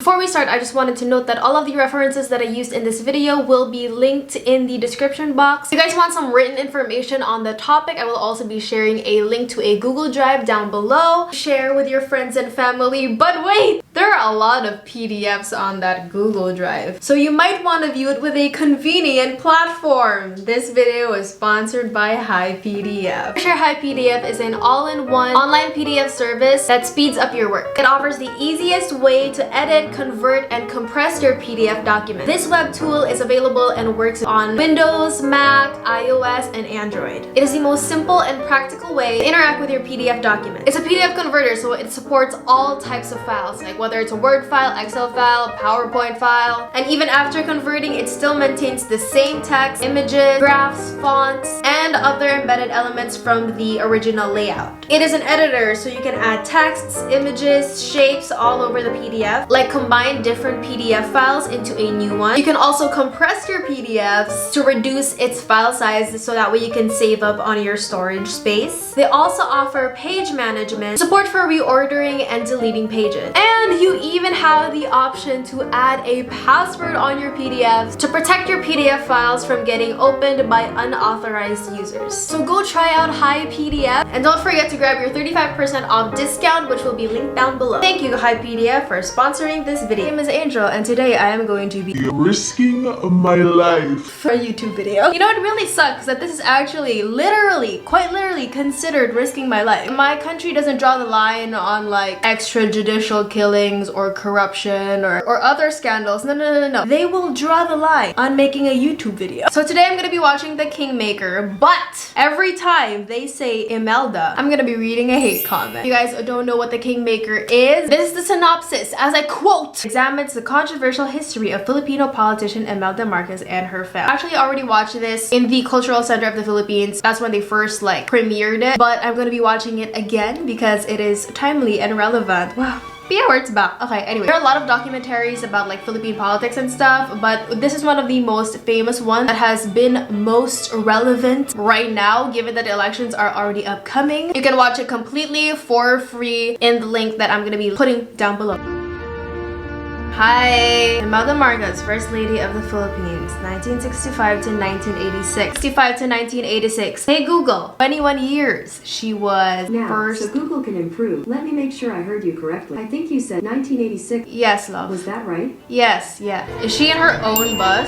Before we start, I just wanted to note that all of the references that I used in this video will be linked in the description box. If you guys want some written information on the topic, I will also be sharing a link to a Google Drive down below. Share with your friends and family. But wait! There are a lot of PDFs on that Google Drive, so you might want to view it with a convenient platform. This video is sponsored by HiPDF. HiPDF is an all-in-one online PDF service that speeds up your work. It offers the easiest way to edit, convert, and compress your PDF document. This web tool is available and works on Windows, Mac, iOS, and Android. It is the most simple and practical way to interact with your PDF document. It's a PDF converter, so it supports all types of files, like whether it's a Word file, Excel file, PowerPoint file, and even after converting, it still maintains the same text, images, graphs, fonts, and other embedded elements from the original layout. It is an editor, so you can add texts, images, shapes all over the PDF, like combine different PDF files into a new one. You can also compress your PDFs to reduce its file size so that way you can save up on your storage space. They also offer page management, support for reordering and deleting pages. And you even have the option to add a password on your PDFs to protect your PDF files from getting opened by unauthorized users. So go try out HiPDF, and don't forget to grab your 35% off discount, which will be linked down below. Thank you HiPDF for sponsoring this video. My name is Angel, and today I am going to be risking my life for a YouTube video. You know, it really sucks that this is actually quite literally considered risking my life. My country doesn't draw the line on like extrajudicial killings or corruption or other scandals. No. They will draw the line on making a YouTube video. So today I'm gonna be watching the Kingmaker, but every time they say Imelda, I'm gonna be reading a hate comment. If you guys don't know what the Kingmaker is, this is the synopsis, as I quote, examines the controversial history of Filipino politician Imelda Marcos and her family. I actually already watched this in the Cultural Center of the Philippines. That's when they first like premiered it, but I'm gonna be watching it again because it is timely and relevant. Wow. But yeah, it's back. Okay, anyway. There are a lot of documentaries about like Philippine politics and stuff, but this is one of the most famous ones that has been most relevant right now, given that the elections are already upcoming. You can watch it completely for free in the link that I'm gonna be putting down below. Hi! Imelda Marcos, First Lady of the Philippines, 1965 to 1986. 65 to 1986. Hey Google, 21 years she was first. So Google can improve. Let me make sure I heard you correctly. I think you said 1986. Yes, love. Was that right? Yes, yeah. Is she in her own bus?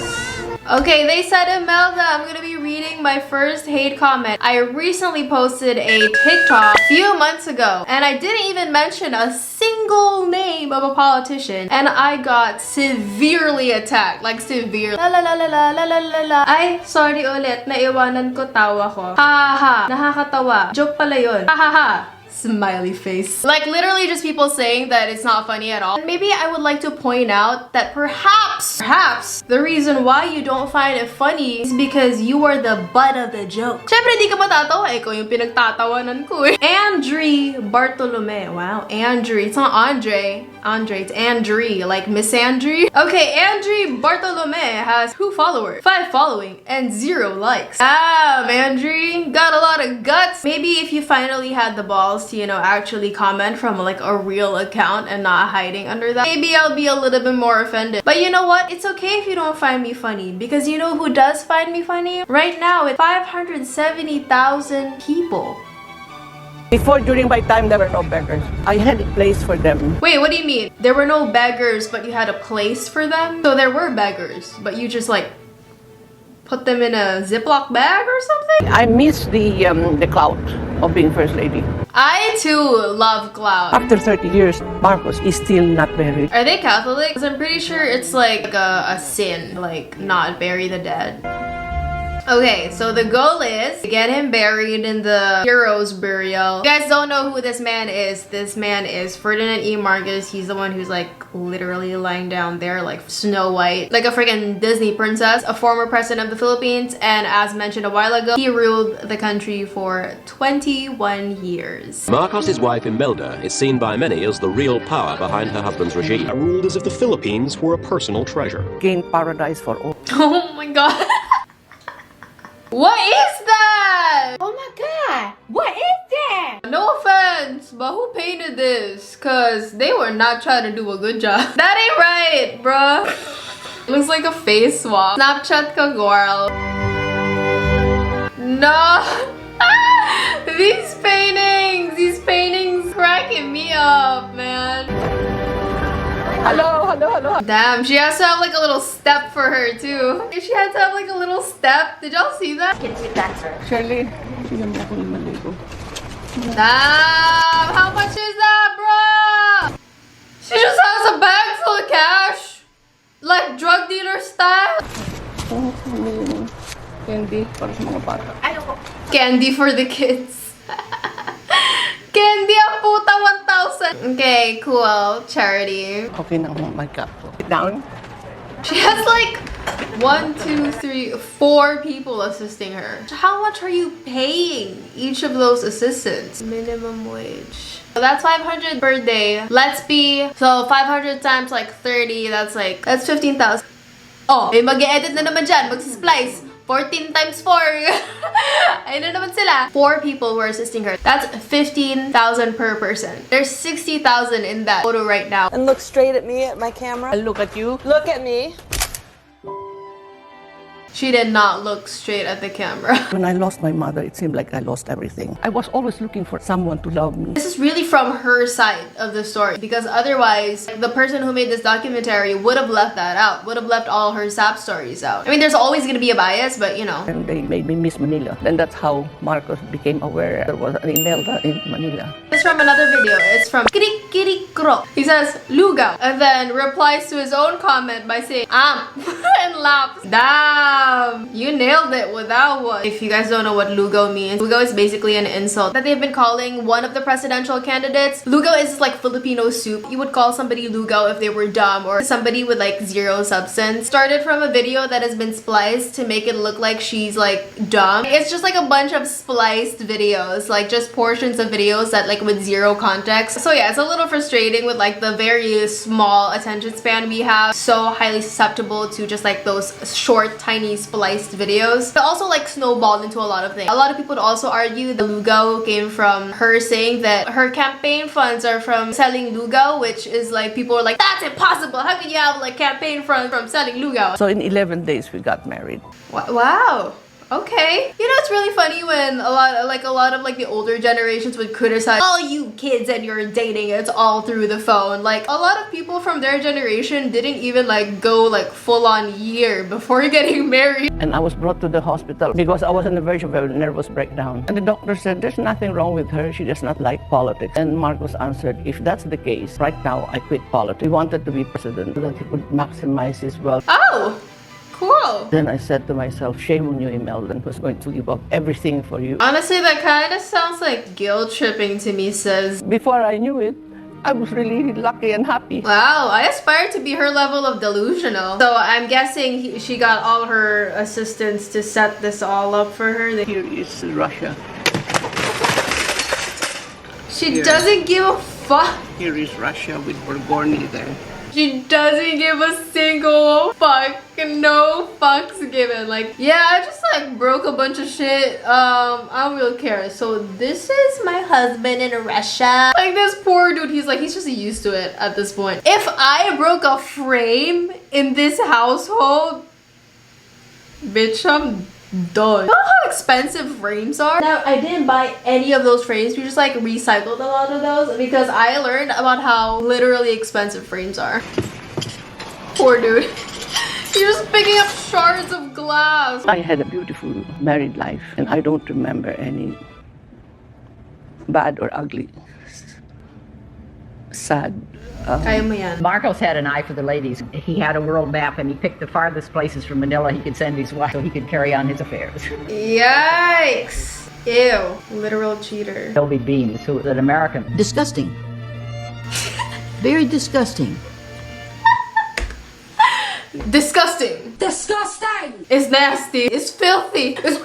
Okay, they said Imelda. I'm gonna be reading my first hate comment. I recently posted a TikTok a few months ago, and I didn't even mention a single name of a politician, and I got severely attacked. Like severe. La la la la la la la la. Ay, sorry ulit. Naiwanan ko tawa ko. Ha ha ha. Nakakatawa. Joke pala yun. Ha ha ha. Smiley face. Like literally just people saying that it's not funny at all. And maybe I would like to point out that perhaps the reason why you don't find it funny is because you are the butt of the joke. Syempre di ka matatawa, ikaw yung pinagtatawanan ko eh. Andre Bartolome. Wow, Andre. It's not Andre, it's Andre, like Miss Andre. Okay, Andre Bartolome has 2 followers, 5 following, and 0 likes. Andre got a lot of guts. Maybe if you finally had the balls to, you know, actually comment from like a real account and not hiding under that, maybe I'll be a little bit more offended. But you know what? It's okay if you don't find me funny, because you know who does find me funny? Right now, it's 570,000 people. Before, during my time, there were no beggars. I had a place for them. Wait, what do you mean? There were no beggars, but you had a place for them? So there were beggars, but you just like put them in a Ziploc bag or something? I miss the clout of being First Lady. I too love clout. After 30 years, Marcos is still not buried. Are they Catholic? Because I'm pretty sure it's like a sin, like not bury the dead. Okay, so the goal is to get him buried in the hero's burial. You guys don't know who this man is. This man is Ferdinand E. Marcos. He's the one who's like literally lying down there like Snow White, like a freaking Disney princess, a former president of the Philippines, and as mentioned a while ago, he ruled the country for 21 years. Marcos's wife Imelda is seen by many as the real power behind her husband's regime. Ruled as if the Philippines were a personal treasure. Gain paradise for all. Oh my god. What is that? Oh my god, what is that? No offense, but who painted this? Cause they were not trying to do a good job. That ain't right. right, bruh. Looks like a face swap. Snapchat ka, girl. No. These paintings cracking me up, man. Hello, hello, hello. Damn, she has to have like a little step for her too. She had to have like a little step. Did y'all see that? Shirley, sino mo akong maligo? Damn, how much is that, bro? She just has a bag full of cash. Like drug dealer style. Candy para sa mga bata. Candy for the kids. Candy ang puta 1,000. Okay, cool. Charity. Okay na ako mag-makeup ko. Sit down. She has like 1, 2, 3, 4 people assisting her. How much are you paying each of those assistants? Minimum wage. So that's 500 per day. Let's be, so 500 times like 30, that's 15,000. Oh, may mag-e-edit na naman dyan. Mag-splice. 14 times 4. Ayun na naman sila. 4 people were assisting her. That's 15,000 per person. There's 60,000 in that photo right now. And look straight at me at my camera. I look at you. Look at me. She did not look straight at the camera. When I lost my mother, it seemed like I lost everything. I was always looking for someone to love me. This is really from her side of the story, because otherwise the person who made this documentary would have left that out, would have left all her sap stories out. I mean, there's always going to be a bias, but you know. And they made me miss Manila. Then that's how Marcos became aware there was an Imelda in Manila. It's from another video. It's from Cristo. He says, Lugaw, and then replies to his own comment by saying, and laughs. Damn, you nailed it with that one. If you guys don't know what Lugaw means, Lugaw is basically an insult that they've been calling one of the presidential candidates. Lugaw is like Filipino soup. You would call somebody Lugaw if they were dumb or somebody with like zero substance. Started from a video that has been spliced to make it look like she's like dumb. It's just like a bunch of spliced videos, like just portions of videos that like with zero context. So yeah, it's a little frustrating with like the very small attention span we have. So highly susceptible to just like those short, tiny spliced videos. It also like snowballed into a lot of things. A lot of people would also argue the Lugaw came from her saying that her campaign funds are from selling Lugaw, which is like people are like, that's impossible. How can you have like campaign funds from selling Lugaw? So in 11 days, we got married. Wow. Okay. You know, it's really funny when a lot of like the older generations would criticize, oh, you kids and you're dating, it's all through the phone. Like a lot of people from their generation didn't even like go like full on year before getting married. And I was brought to the hospital because I was on the verge of a nervous breakdown. And the doctor said, there's nothing wrong with her. She does not like politics. And Marcos answered, if that's the case, right now I quit politics. He wanted to be president so that he could maximize his wealth. Oh! Cool. Then I said to myself, shame on you, Imelda, who's going to give up everything for you. Honestly, that kind of sounds like guilt tripping to me, sis. Before I knew it, I was really lucky and happy. Wow, I aspire to be her level of delusional. So I'm guessing she got all her assistants to set this all up for her. Here is Russia. She doesn't give a fuck. Here is Russia with Burgorny there. She doesn't give a single fuck. No fucks given. Like, yeah, I just like broke a bunch of shit. I don't really care. So this is my husband in Russia. Like this poor dude, he's just used to it at this point. If I broke a frame in this household, bitch, I'm done. You know how expensive frames are? Now, I didn't buy any of those frames. We just like recycled a lot of those because I learned about how literally expensive frames are. Poor dude. You're just picking up shards of glass. I had a beautiful married life and I don't remember any bad or ugly, sad. Kaya mo yan. Marcos had an eye for the ladies. He had a world map and he picked the farthest places from Manila he could send his wife so he could carry on his affairs. Yikes. Ew. Literal cheater. Toby Beans, who was an American. Disgusting. Very disgusting. Disgusting. Disgusting! It's nasty. It's filthy. It's...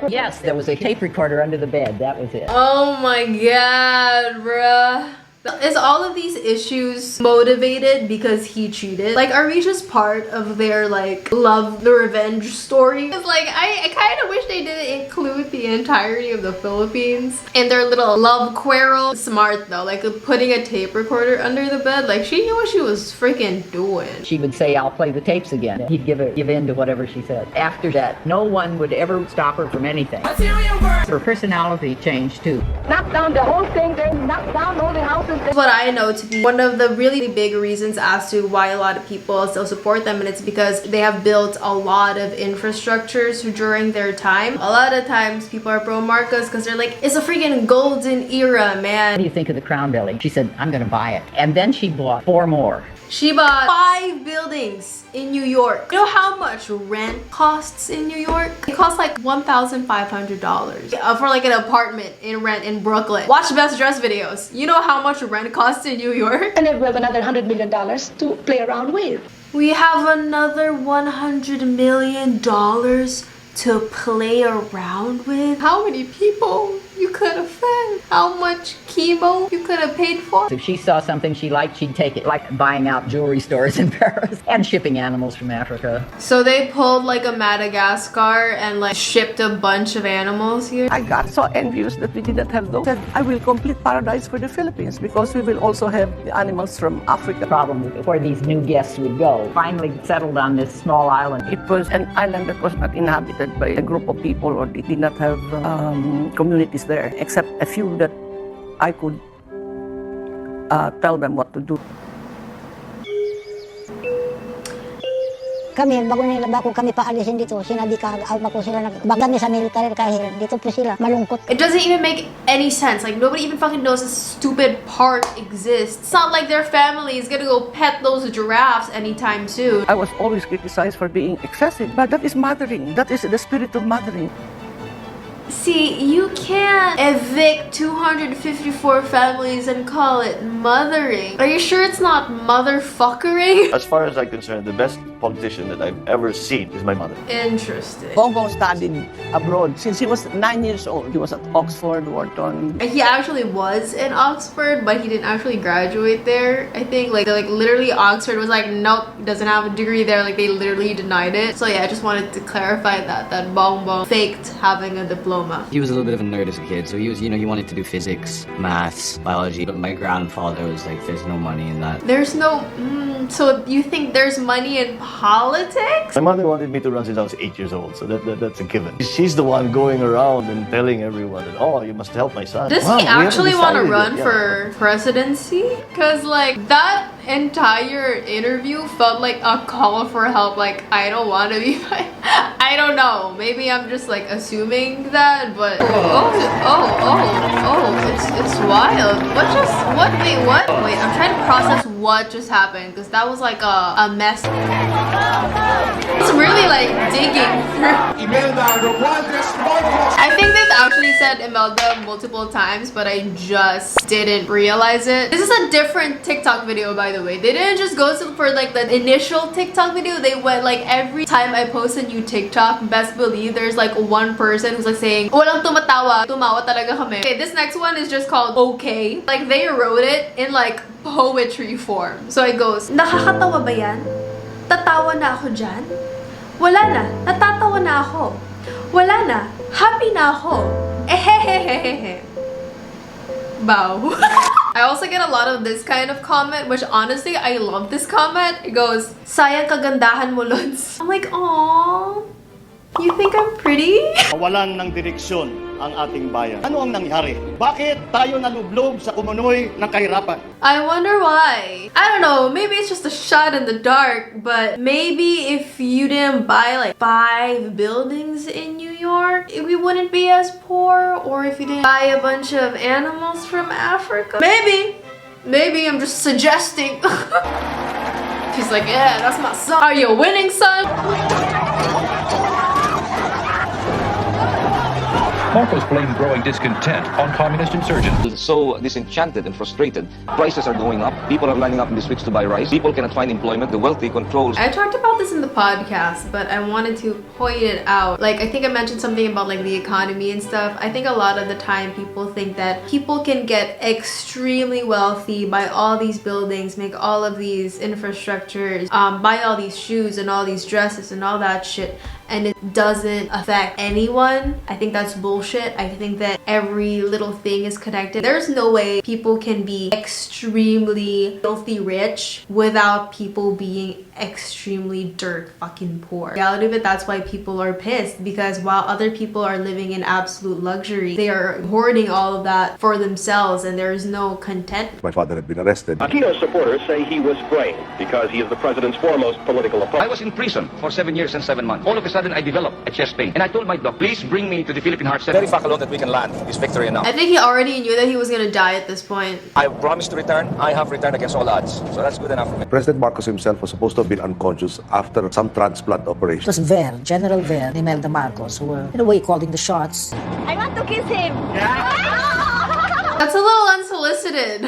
Yes, there was a tape recorder under the bed. That was it. Oh my god, bruh. Is all of these issues motivated because he cheated? Like, are we just part of their like love, the revenge story? It's like I kind of wish they didn't include the entirety of the Philippines in their little love quarrel. Smart though, like putting a tape recorder under the bed. Like she knew what she was freaking doing. She would say, I'll play the tapes again. He'd give in to whatever she said. After that, no one would ever stop her from anything. Her personality changed too. Knock down the whole thing, then knock down all the houses. What I know to be one of the really big reasons as to why a lot of people still support them, and it's because they have built a lot of infrastructures during their time. A lot of times people are pro Marcos because they're like, it's a freaking golden era, man. What do you think of the Crown Belly? She said, I'm gonna buy it. And then she bought 4 more. She bought 5 buildings in New York. You know how much rent costs in New York? It costs like $1,500 for like an apartment in rent in Brooklyn. Watch Best Dress videos. You know how much rent costs in New York? And then we have another $100 million to play around with. We have another $100 million to play around with. How many people you could have fed? How much chemo you could have paid for? If she saw something she liked, she'd take it. Like buying out jewelry stores in Paris and shipping animals from Africa. So they pulled like a Madagascar and like shipped a bunch of animals here. I got so envious that we didn't have those. Said, I will complete paradise for the Philippines because we will also have the animals from Africa. Problem with where these new guests would go. Finally settled on this small island. It was an island that was not inhabited by a group of people, or they did not have communities there, except a few that I could tell them what to do. Kami, bago kami paalisin dito, sinabi ako sila kami sa military kahit dito po sila malungkot. It doesn't even make any sense. Like nobody even fucking knows this stupid park exists. It's not like their family is gonna go pet those giraffes anytime soon. I was always criticized for being excessive, but that is mothering. That is the spirit of mothering. See, you can't evict 254 families and call it mothering. Are you sure it's not motherfuckering? As far as I'm concerned, the best politician that I've ever seen is my mother. Interesting. Bongo studied abroad since he was 9 years old. He was at Oxford, Wharton. He actually was in Oxford, but he didn't actually graduate there. I think like literally Oxford was like, nope, doesn't have a degree there. Like they literally denied it. So yeah, I just wanted to clarify that Bongo faked having a diploma. He was a little bit of a nerd as a kid, so he was, he wanted to do physics, maths, biology, but my grandfather was like, there's no money in that. There's no, so you think there's money in politics? My mother wanted me to run since I was 8 years old, so that's a given. She's the one going around and telling everyone that, oh, you must help my son. Does he actually want to run for presidency? Because like that entire interview felt like a call for help. Like, I don't want to be I don't know, maybe I'm just like assuming that, but it's wild. Wait, I'm trying to process what just happened, because that was like a mess. It's really like digging through. I think they've actually said Imelda multiple times, but I just didn't realize it. This is a different TikTok video, by the way. They didn't just go for like the initial TikTok video. They went like every time I post a new TikTok, best believe there's like one person who's like saying, walang tumatawa, tumawa talaga kami. Okay, this next one is just called okay. Like they wrote it in like poetry form. So it goes, nakakatawa ba yan? Tatawa na ako dyan? Wala na, natatawa na ako. Wala na, happy na ako. Ehehehehe. Bow. I also get a lot of this kind of comment, which honestly, I love this comment. It goes, sayang kagandahan mo, Lods. I'm like, aww. You think I'm pretty? Walan ng direksyon ang ating bayan. Ano ang nangyari? Bakit tayo nalublob sa kumunoy ng kahirapan? I wonder why. I don't know, maybe it's just a shot in the dark, but maybe if you didn't buy like 5 buildings in New York, we wouldn't be as poor. Or if you didn't buy a bunch of animals from Africa. Maybe I'm just suggesting. She's like, yeah, that's my son. Are you winning, son? Marcos blamed growing discontent on communist insurgents. So disenchanted and frustrated. Prices are going up. People are lining up in the streets to buy rice. People cannot find employment. The wealthy controls. I talked about this in the podcast, but I wanted to point it out. Like, I think I mentioned something about like the economy and stuff. I think a lot of the time people think that people can get extremely wealthy, buy all these buildings, make all of these infrastructures, buy all these shoes and all these dresses and all that shit, and it doesn't affect anyone. I think that's bullshit. I think that every little thing is connected. There's no way people can be extremely filthy rich without people being extremely dirt fucking poor. The reality of it, that's why people are pissed, because while other people are living in absolute luxury, they are hoarding all of that for themselves and there is no content. My father had been arrested. Aquino supporters say he was framed because he is the president's foremost political opponent. I was in prison for 7 years and 7 months. All of a sudden I developed a chest pain and I told my doc, please bring me to the Philippine Heart Center. Very bakalot that we can land this victory now. I think he already knew that he was gonna die at this point. I promised to return. I have returned against all odds. So that's good enough for me. President Marcos himself was supposed to have been unconscious after some transplant operation. It was Ver, General Ver, and Imelda Marcos, who were, in a way, calling the shots. I want to kiss him. That's a little unsolicited.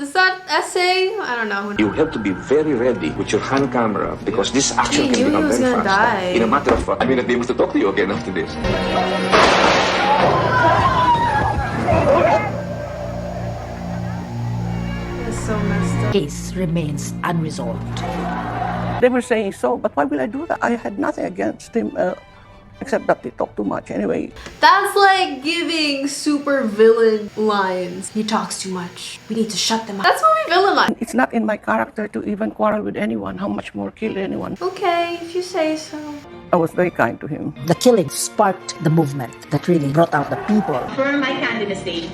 Is that essay? I don't know. You have to be very ready with your hand camera because this action can become very fast. Die. In a matter of, I mean, I'd be able to talk to you again after this. It's so messed up. Case remains unresolved. They were saying so, but why will I do that? I had nothing against him, except that they talk too much anyway. That's like giving super villain lines. He talks too much. We need to shut them up. That's movie villain line. It's not in my character to even quarrel with anyone, how much more kill anyone. Okay, if you say so. I was very kind to him. The killing sparked the movement that really brought out the people. For my candidacy.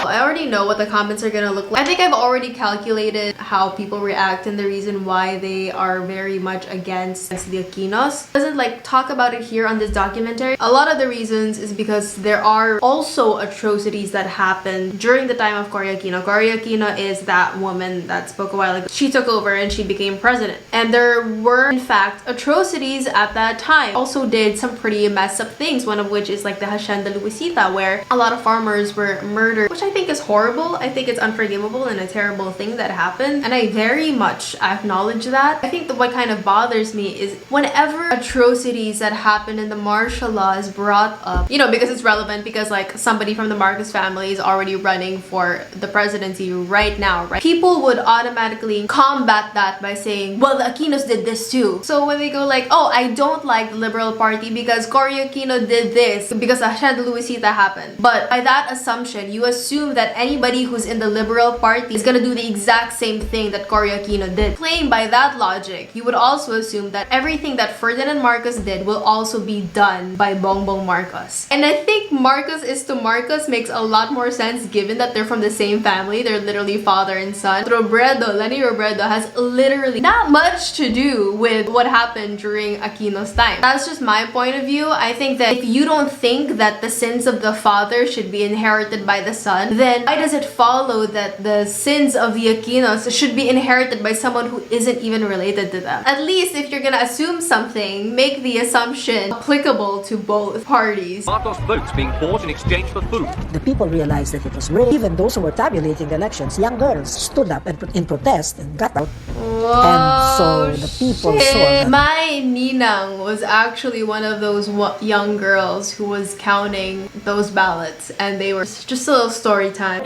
I already know what the comments are gonna look like. I think I've already calculated how people react and the reason why they are very much against the Aquinos. Doesn't like talk about it here on this documentary. A lot of the reasons is because there are also atrocities that happened during the time of Cory Aquino. Cory Aquino is that woman that spoke a while ago. She took over and she became president. And there were in fact atrocities at that time. Also did some pretty messed up things, one of which is like the Hacienda Luisita, where a lot of farmers were murdered, which I think is horrible. I think it's unforgivable and a terrible thing that happened, and I very much acknowledge that. I think that what kind of bothers me is whenever atrocities that happen in the martial law is brought up, you know, because it's relevant, because like somebody from the Marcos family is already running for the presidency right now, right? People would automatically combat that by saying, well, the Aquinos did this too. So when they go like, oh, I don't like the Liberal Party because Cory Aquino did this, because the Hacienda Luisita happened. But by that assumption, you assume that anybody who's in the Liberal Party is gonna do the exact same thing that Cory Aquino did. Playing by that logic, you would also assume that everything that Ferdinand Marcos did will also be done by Bongbong Marcos. And I think Marcos is to Marcos makes a lot more sense given that they're from the same family. They're literally father and son. Lenny Robredo has literally not much to do with what happened during Aquino's time. That's just my point of view. I think that if you don't think that the sins of the father should be inherited by the son, then why does it follow that the sins of the Aquinos should be inherited by someone who isn't even related to them? At least if you're gonna assume something, make the assumption applicable to both parties. Marcos votes being bought in exchange for food. The people realized that it was real. Even those who were tabulating the elections, young girls stood up and in protest and got out. Whoa, and so the people shit. saw that. My ninang was actually one of those young girls who was counting those ballots, and they were just a little story time.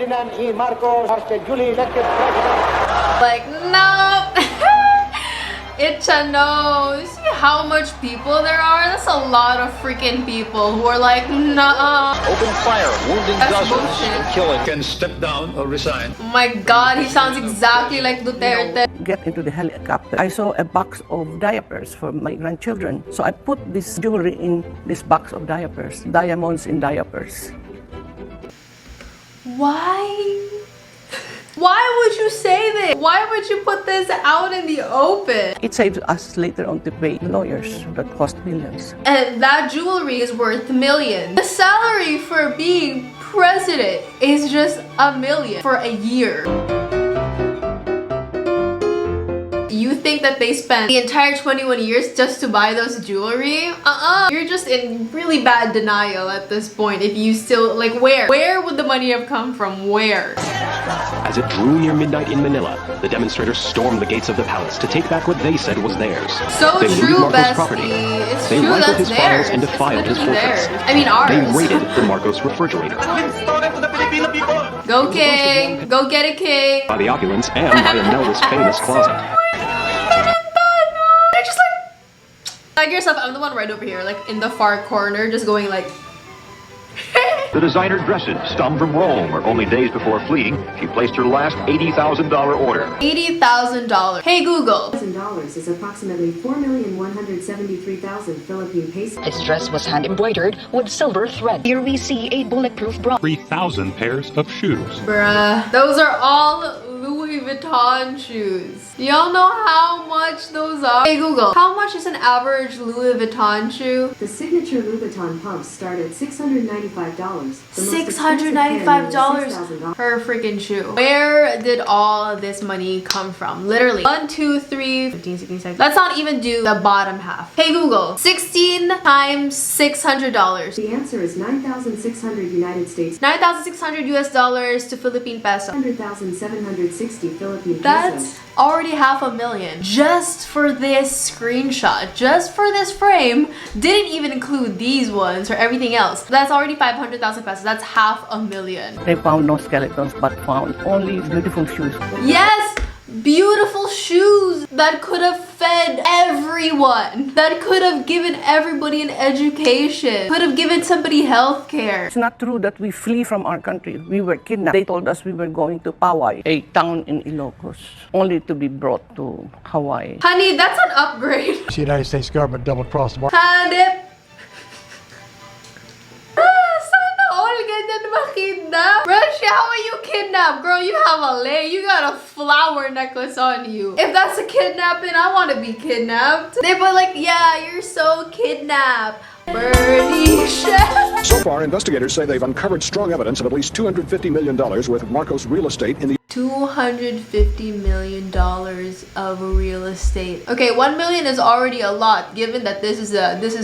Like, no. It's a no. You see how much people there are? That's a lot of freaking people who are like, nah. Open fire, wounding That's dozens, bullshit. killing. Can step down or resign. Oh my god, he sounds exactly like Duterte. Get into the helicopter. I saw a box of diapers for my grandchildren. So I put this jewelry in this box of diapers. Diamonds in diapers. Why? Why would you say this? Why would you put this out in the open? It saves us later on to pay lawyers that cost millions. And that jewelry is worth millions. The salary for being president is just $1 million for a year. You think that they spent the entire 21 years just to buy those jewelry? You're just in really bad denial at this point. If you still, like, where would the money have come from? Where? As it drew near midnight in Manila, the demonstrators stormed the gates of the palace to take back what they said was theirs. So they true, Marcos' bestie. property. It's they true, rifled that's his files and theirs. defiled his fortress. I mean, ours. They raided the Marcos refrigerator. Go King! Go get it, King! By the opulence and by Imelda's famous closet. They're just like yourself, I'm the one right over here, like in the far corner, just going like. The designer dresses stummed from Rome, where only days before fleeing, she placed her last $80,000 order. $80,000. Hey Google. $1,000 is approximately 4,173,000 Philippine pesos. This dress was hand embroidered with silver thread. Here we see a bulletproof bra. 3,000 pairs of shoes. Bruh, those are all Louis Vuitton shoes. Do y'all know how much those are? Hey Google, how much is an average Louis Vuitton shoe? The signature Louis Vuitton pumps start at $695. $695 per freaking shoe. Where did all this money come from? Literally 1, 2, 3, 15, 16, 17. Let's not even do the bottom half. Hey Google, 16 times $600. The answer is 9,600 United States. 9,600 US dollars to Philippine peso. 100,760 Philippine pesos. That's already $500,000 just for this screenshot, just for this frame. Didn't even include these ones or everything else. That's already 500,000 pesos. That's $500,000. They found no skeletons but found only beautiful shoes. Yes! Beautiful shoes that could have fed everyone, that could have given everybody an education, could have given somebody health care. It's not true that we flee from our country. We were kidnapped. They told us we were going to Poway, a town in Ilocos, only to be brought to Hawaii. Honey, that's an upgrade. The United States government double-crossed the Hanip. Russia, how are you kidnapped? Girl, you have a leg. You got a flower necklace on you. If that's a kidnapping, I want to be kidnapped. They were like, yeah, you're so kidnapped. Birdie chef. So far, investigators say they've uncovered strong evidence of at least $250 million worth of Marcos real estate in the $250 million of real estate. Okay, 1 million is already a lot given that this is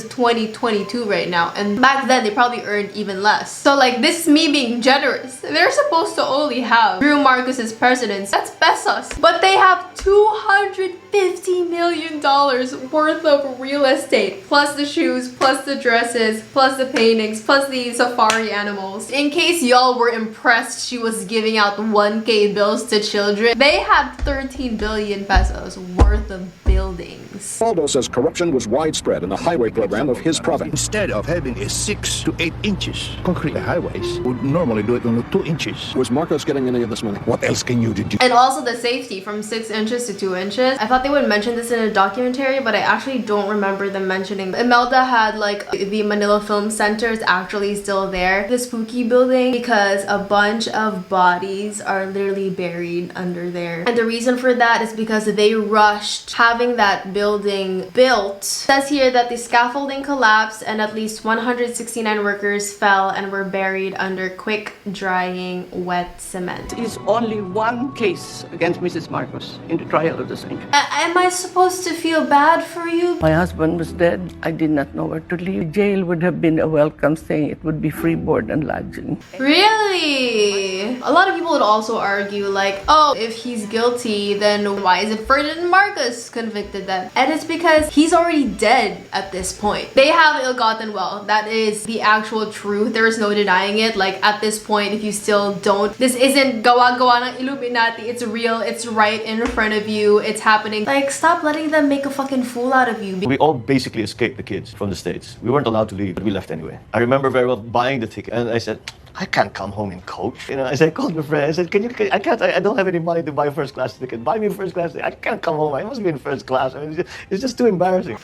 2022 right now, and back then they probably earned even less. So like, this is me being generous. They're supposed to only have through Marcos's presidents, that's pesos, but they have $250 million worth of real estate, plus the shoes, plus the dresses, plus the paintings, plus the safari animals. In case y'all were impressed she was giving out 1K bills to children, they had 13 billion pesos worth of buildings. Aldo says corruption was widespread in the highway program of his province. Instead of having a 6 to 8 inches concrete highways, would normally do it on 2 inches. Was Marcos getting any of this money? What else can you do? And also the safety from 6 inches to 2 inches. I thought they would mention this in a documentary, but I actually don't remember them mentioning. Imelda had like the Manila Film Center is actually still there, the spooky building, because a bunch of bodies are literally buried under there. And the reason for that is because they rushed having that building built. It says here that the scaffolding collapsed and at least 169 workers fell and were buried under quick drying wet cement. There is only one case against Mrs. Marcos in the trial of the same. Am I supposed to feel bad for you? My husband was dead. I did not know where to live. Jail would have been a welcome thing. It would be free board and lodging. Really? A lot of people would also argue like, oh, if he's guilty, then why is it Ferdinand Marcos convicted then? And it's because he's already dead at this point. They have ill-gotten wealth. That is the actual truth. There is no denying it. Like at this point, if you still don't, this isn't gawa-gawa ng Illuminati. It's real. It's right in front of you. It's happening. Like, stop letting them make a fucking fool out of you. We all basically escaped the kids from the States. We weren't allowed to leave, but we left anyway. I remember very well buying the ticket, and I said, I can't come home in coach. You know, I called my friend. I said, I don't have any money to buy a first class ticket. Buy me a first class ticket. I can't come home. I must be in first class. I mean, it's just too embarrassing.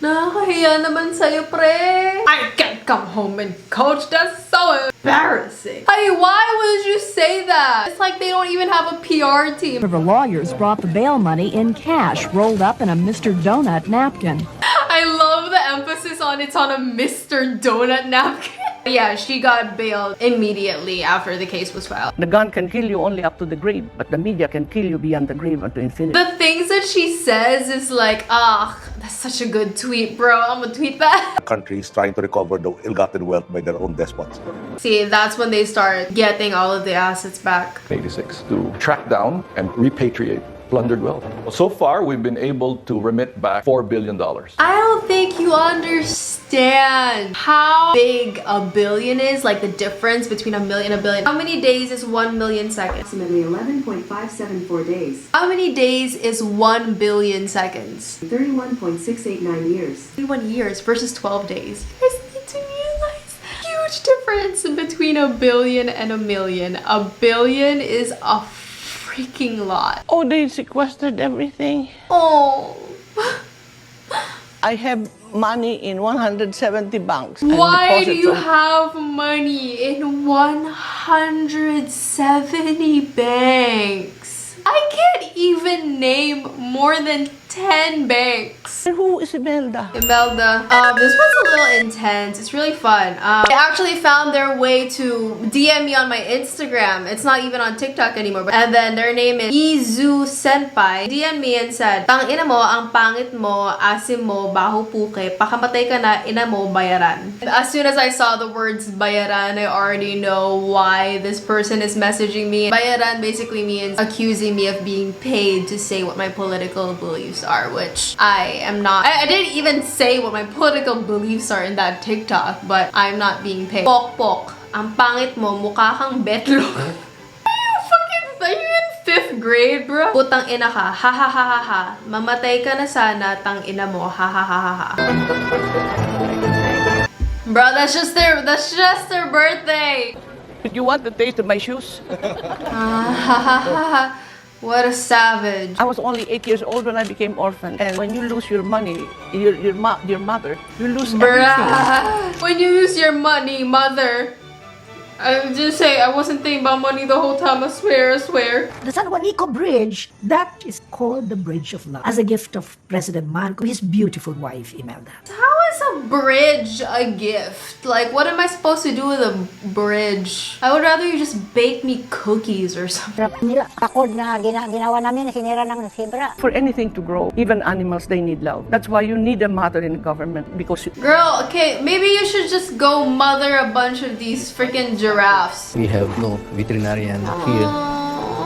Nakakahiya naman sa'yo, pre. I can't come home in coach. That's so embarrassing. Hey, why would you say that? It's like they don't even have a PR team. The lawyers brought the bail money in cash, rolled up in a Mr. Donut napkin. I love the emphasis on it's on a Mr. Donut napkin. Yeah, she got bailed immediately after the case was filed. The gun can kill you only up to the grave, but the media can kill you beyond the grave unto infinity. The things that she says is like, that's such a good tweet, bro. I'm gonna tweet that. Countries trying to recover the ill-gotten wealth by their own despots. See, that's when they start getting all of the assets back. 86 to track down and repatriate plundered wealth. So far, we've been able to remit back $4 billion. I don't think you understand how big a billion is, like the difference between a million and a billion. How many days is 1 million seconds? Approximately 11.574 days. How many days is 1 billion seconds? 31.689 years. 31 years versus 12 days. You guys need to realize huge difference between a billion and a million. A billion is a freaking lot. Oh, they sequestered everything. Oh. I have money in 170 banks. Why do you have money in 170 banks? I can't even name more than 10 banks. And who is Imelda? Imelda. This one's a little intense. It's really fun. They actually found their way to DM me on my Instagram. It's not even on TikTok anymore. And then their name is Izu Senpai. DM me and said, "Tang ina mo, ang pangit mo, asim mo, baho puke, pakamatay ka na, ina mo, bayaran." And as soon as I saw the words bayaran, I already know why this person is messaging me. Bayaran basically means accusing me of being paid to say what my political beliefs are, which I am not. I didn't even say what my political beliefs are in that TikTok, but I'm not being paid. Pok pok, ang pangit mo, mukha kang betlo. Are you in 5th grade, bro? Putang ina ka, ha ha ha ha ha. Mamatay ka na sana, tang ina mo, ha ha ha ha ha. Bro, that's just their birthday. Did you want the taste of my shoes? Ha ha ha ha. What a savage. I was only 8 years old when I became orphan. And when you lose your money, your mother, you lose everything. When you lose your money, mother. I just say I wasn't thinking about money the whole time. I swear, I swear. The San Juanico Bridge, that is called the Bridge of Love, as a gift of President Marcos, his beautiful wife, Imelda. How is a bridge a gift? Like, what am I supposed to do with a bridge? I would rather you just bake me cookies or something. For anything to grow, even animals, they need love. That's why you need a mother in government, because... Girl, okay, maybe you should just go mother a bunch of these freaking giraffes. We have no veterinarian here.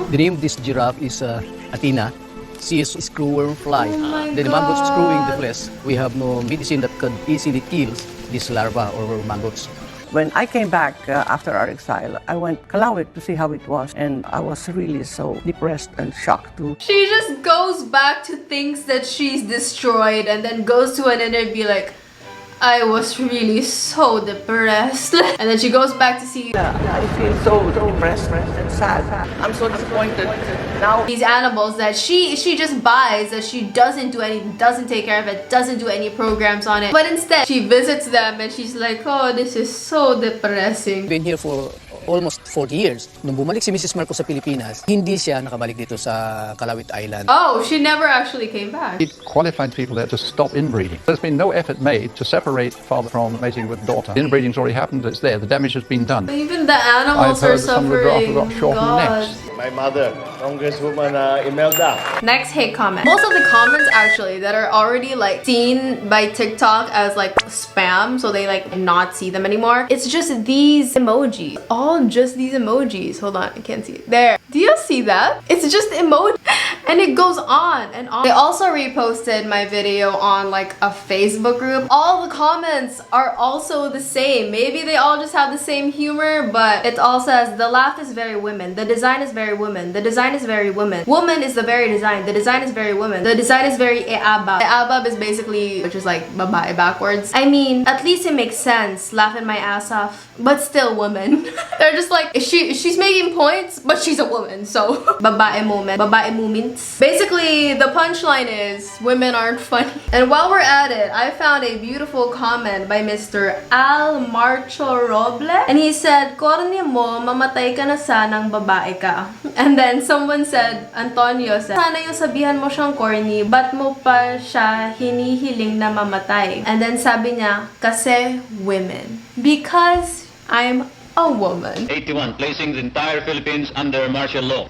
The name of this giraffe is Athena. She is a screwworm fly. The maggots screwing the flesh. We have no medicine that could easily kill this larva or maggots. When I came back after our exile, I went Kalawit to see how it was, and I was really so depressed and shocked too. She just goes back to things that she's destroyed and then goes to an interview like, I was really so depressed. And then she goes back to see I feel so depressed and sad. I'm so disappointed. Now these animals that she just buys, that she doesn't do anything, doesn't take care of it, doesn't do any programs on it. But instead, she visits them and she's like, oh, this is so depressing. Been here for almost 40 years. Nung bumalik si Mrs. Marcos sa Pilipinas, hindi siya nakabalik dito sa Kalawit Island. Oh, she never actually came back. It qualified people there to stop inbreeding. There's been no effort made to separate father from mating with daughter. Inbreeding's already happened, it's there, the damage has been done. Even the animals are suffering. Got shortened necks. My mother, Congresswoman Imelda. Next hate comment. Most of the comments actually that are already like seen by TikTok as like spam, so they like not see them anymore. It's just these emojis. All just these emojis. Hold on, I can't see it. There. Do you see that? It's just emoji. And it goes on and on. They also reposted my video on like a Facebook group. All the comments are also the same. Maybe they all just have the same humor, but it all says the laugh is very women. The design is very women. The design is very women. Woman is the very design. The design is very women. The design is very eabab. Eabab is basically, which is like babae backwards. I mean, at least it makes sense. Laughing my ass off, but still woman. They're just like, she's making points, but she's a woman, so babae moment, babae moments. Basically, the punchline is women aren't funny. And while we're at it, I found a beautiful comment by Mr. Al Marcho Roble, and he said, "Corny mo, mamatay ka na sanang babae ka." And then someone said, Antonio said, "Sana yung sabihan mo siyang corny, ba't mo pa siya hinihiling na mamatay?" And then sabi niya, "Kasi women." Because I'm a woman. 81, placing the entire Philippines under martial law.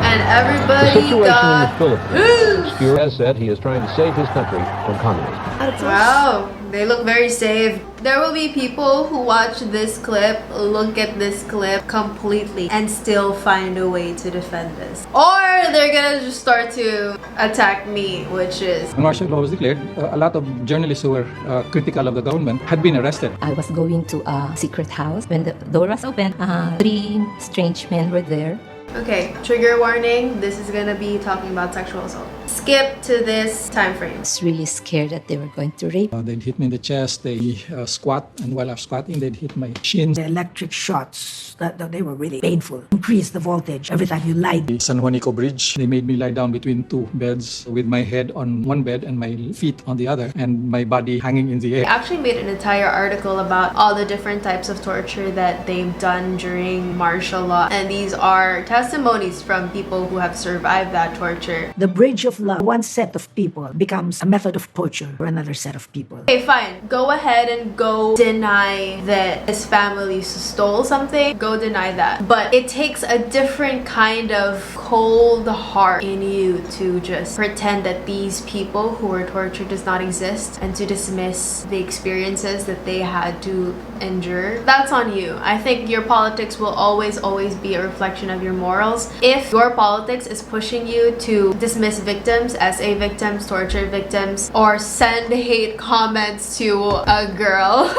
And The everybody situation in the got Philippines. C.U.R.E has said he is trying to save his country from communism. Wow, they look very safe. There will be people who watch this clip, look at this clip completely, and still find a way to defend this. Or they're gonna just start to attack me, which is... When martial law was declared, a lot of journalists who were critical of the government had been arrested. I was going to a secret house. When the door was open, 3 strange men were there. Okay, trigger warning, this is gonna be talking about sexual assault. Skip to this time frame. I was really scared that they were going to rape. They'd hit me in the chest, they squat, and while I was squatting, they'd hit my shins. The electric shots, they were really painful. Increase the voltage every time you lied. The San Juanico Bridge, they made me lie down between 2 beds with my head on one bed and my feet on the other, and my body hanging in the air. I actually made an entire article about all the different types of torture that they've done during martial law, and these are testimonies from people who have survived that torture. The bridge of love, one set of people becomes a method of torture for another set of people. Okay, fine. Go ahead and go deny that his family stole something. Go deny that. But it takes a different kind of cold heart in you to just pretend that these people who were tortured does not exist and to dismiss the experiences that they had to endure. That's on you. I think your politics will always be a reflection of your morals. If your politics is pushing you to dismiss victims, SA victims, torture victims, or send hate comments to a girl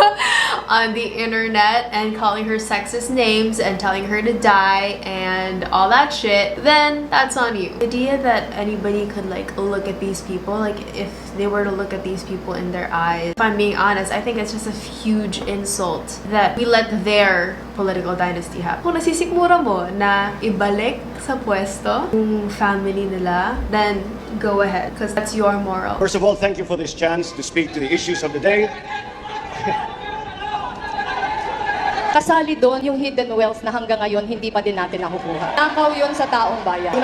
on the internet and calling her sexist names and telling her to die and all that shit, then that's on you. The idea that anybody could like look at these people, like if they were to look at these people in their eyes, if I'm being honest, I think it's just a huge insult that we let their political dynasty happen. Kung nasisikmura mo na ibalik sa pwesto yung family nila, then go ahead, because that's your moral. First of all, thank you for this chance to speak to the issues of the day. Kasali doon yung hidden wealth na hanggang ngayon hindi pa din natin nakukuha. Nakaw yun sa taong bayan. I do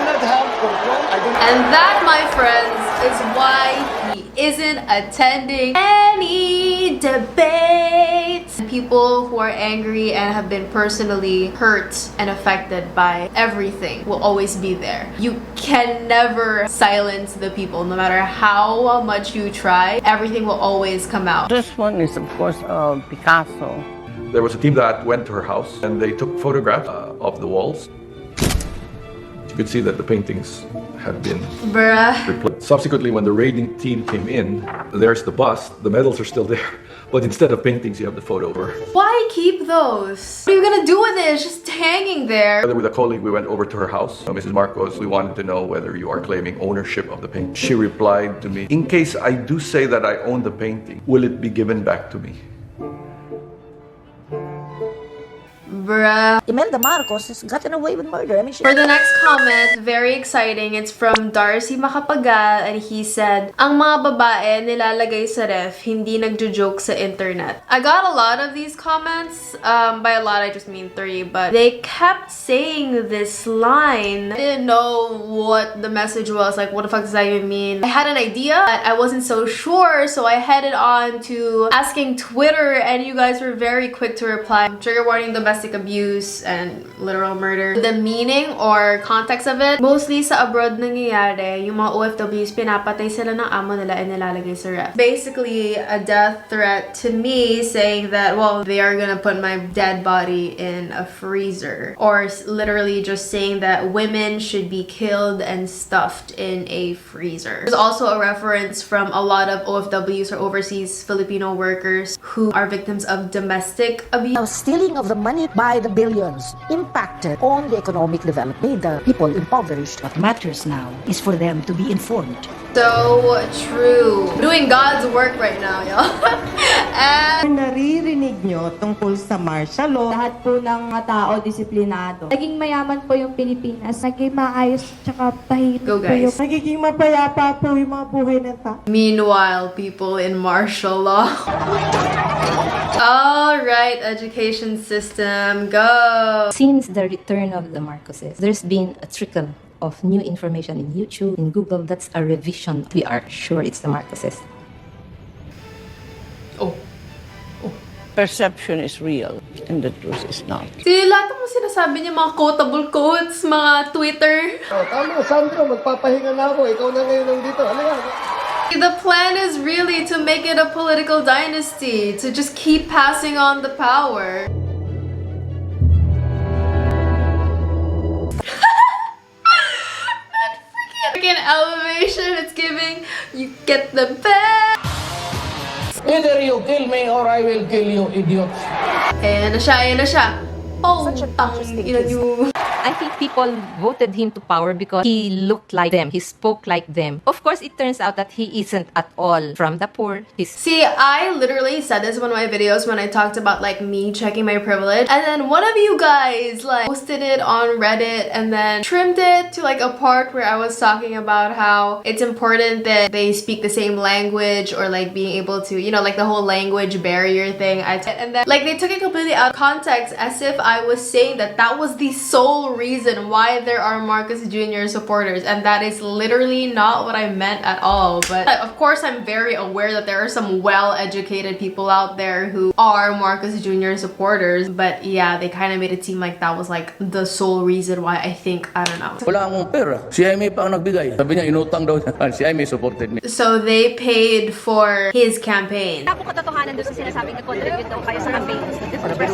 not have control. And that, my friends, is why he isn't attending any debates. People who are angry and have been personally hurt and affected by everything will always be there. You can never silence the people. No matter how much you try, everything will always come out. This one is, of course, Picasso. There was a team that went to her house and they took photographs of the walls. You could see that the paintings had been replaced. Subsequently, when the raiding team came in, there's the bust. The medals are still there. But instead of paintings, you have the photo over. Why keep those? What are you gonna do with it? It's just hanging there. With a colleague, we went over to her house. Mrs. Marcos, we wanted to know whether you are claiming ownership of the painting. She replied to me, in case I do say that I own the painting, will it be given back to me? Bruh. Imelda Marcos has gotten away with murder. I mean, For the next comment, very exciting. It's from Darcy Makapagal, and he said, ang mga babae nilalagay sa ref, hindi nagjo-joke sa internet. I got a lot of these comments. By a lot, I just mean 3, but they kept saying this line. I didn't know what the message was. Like, what the fuck does that even mean? I had an idea, but I wasn't so sure, so I headed on to asking Twitter, and you guys were very quick to reply. Trigger warning, domestic abuse and literal murder. The meaning or context of it, mostly sa abroad nangyayari, yung mga OFWs, pinapatay sila ng amo nila and nilalagay sa ref. Basically, a death threat to me saying that, well, they are gonna put my dead body in a freezer. Or literally just saying that women should be killed and stuffed in a freezer. There's also a reference from a lot of OFWs or overseas Filipino workers who are victims of domestic abuse. Now, stealing of the money by the billions impacted on the economic development, made the people impoverished. What matters now is for them to be informed. So true. Doing God's work right now, y'all. And naririnig nyo tungkol sa martial law, lahat po ng mga tao disiplinado. Naging mayaman po yung Pilipinas, naging maayos tsaka tahimik Go, po yung guys. nagiging mapayapa po yung mga buhay ng tao. Meanwhile, people in martial law. Alright, education system, go! Since the return of the Marcoses, there's been a trickle of new information in YouTube, in Google. That's a revision. We are sure it's the Marcoses. Perception is real, and the truth is not. See, lahat ng sinasabi niya, mga quotable quotes, mga Twitter. Tama, Sandro, magpapahinga na ako. Ikaw na ngayon nandito. Halika. The plan is really to make it a political dynasty, to just keep passing on the power. That freaking elevation, it's giving, you get the best. Either you kill me or I will kill you, idiots. Ayan na siya, ayan na siya. Oh, I think people voted him to power because he looked like them, he spoke like them. Of course, it turns out that he isn't at all from the poor. See, I literally said this in one of my videos when I talked about like me checking my privilege, and then one of you guys like posted it on Reddit and then trimmed it to like a part where I was talking about how it's important that they speak the same language, or like being able to, you know, like the whole language barrier thing. And then like they took it completely out of context, as if I was saying that that was the sole reason why there are Marcos Jr. supporters, and that is literally not what I meant at all. But of course, I'm very aware that there are some well-educated people out there who are Marcos Jr. supporters, but yeah, they kind of made it seem like that was like the sole reason why. I think, I don't know. Wala akong pera. Si Jaime pa ang nagbigay. Sabi niya, inutang daw niya. Si Jaime supported me. So they paid for his campaign. Ako katotohanan doon sa sinasabing nag-contribute daw kayo sa campaign.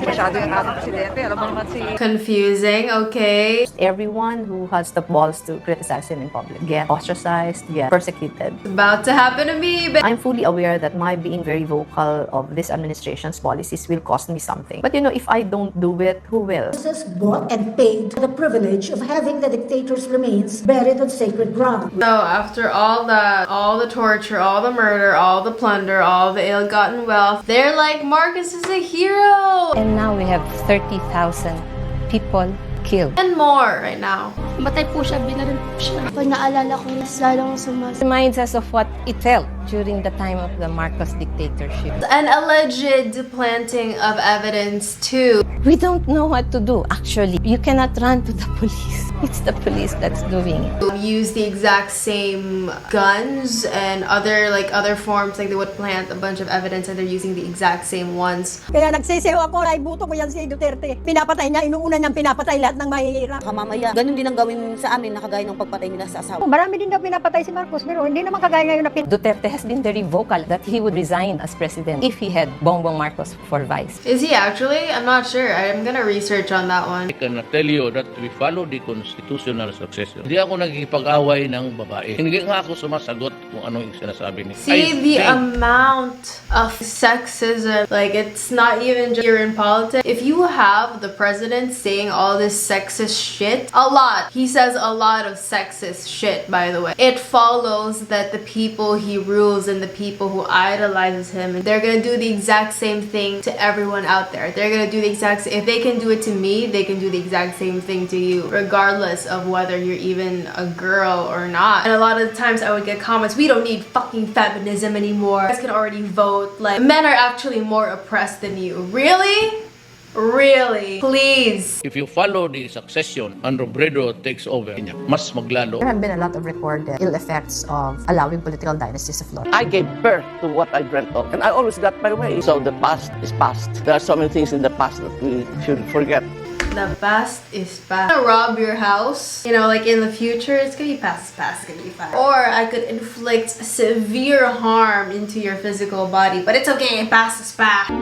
Masyado yung ating presidente. Alam mo naman si... Confusing, okay. Everyone who has the balls to criticize him in public get ostracized, get persecuted. It's about to happen to me, but I'm fully aware that my being very vocal of this administration's policies will cost me something. But you know, if I don't do it, who will? Has bought and paid for the privilege of having the dictator's remains buried on sacred ground. So after all that, all the torture, all the murder, all the plunder, all the ill-gotten wealth, they're like, Marcos is a hero! And now we have 30,000 people killed. And more right now. Batay po siya, binaril po siya. Pag naalala ko, lalong sumas. Reminds us of what it felt during the time of the Marcos dictatorship. An alleged planting of evidence too. We don't know what to do, actually. You cannot run to the police. It's the police that's doing it. Use the exact same guns and other forms, like they would plant a bunch of evidence and they're using the exact same ones. Kaya nagsiseho ako, ay buto ko yan si Duterte. Pinapatay niya, inuuna niyang pinapatay lahat ng mahihirap. Mamaya, ganun din ang gawin sa amin na kagaya ng pagpatay nila sa asawa. Marami din daw pinapatay si Marcos, pero hindi naman kagaya ngayon na Duterte has been very vocal that he would resign as president if he had Bongbong Marcos for vice. Is he actually? I'm not sure. I'm gonna research on that one. I cannot tell you that we follow the constitutional succession. Hindi ako nagkipag-away ng babae. Hindi nga ako sumasagot kung ano yung sinasabi niya. See, the amount of sexism, like it's not even just here in politics. If you have the president saying all this sexist shit, a lot. He says a lot of sexist shit, by the way. It follows that the people he rules and the people who idolizes him, they're gonna do the exact same thing to everyone out there. They're gonna do the exact same. If they can do it to me, they can do the exact same thing to you, regardless of whether you're even a girl or not. And a lot of the times I would get comments, we don't need fucking feminism anymore. You guys can already vote. Like, men are actually more oppressed than you. Really? Really? Please. If you follow the succession and Robredo takes over, mas maglalo. There have been a lot of recorded ill effects of allowing political dynasties to flourish. I gave birth to what I dreamt of, and I always got my way. So the past is past. There are so many things in the past that we should forget. The past is past. I'm gonna rob your house. You know, like in the future, it's gonna be past, it's gonna be fine. Or I could inflict severe harm into your physical body, but it's okay, past is past.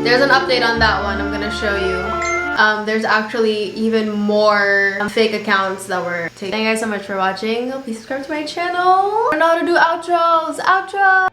There's an update on that one I'm gonna show you. There's actually even more fake accounts that were taken. Thank you guys so much for watching. Please subscribe to my channel. I know how to do outros. Outro!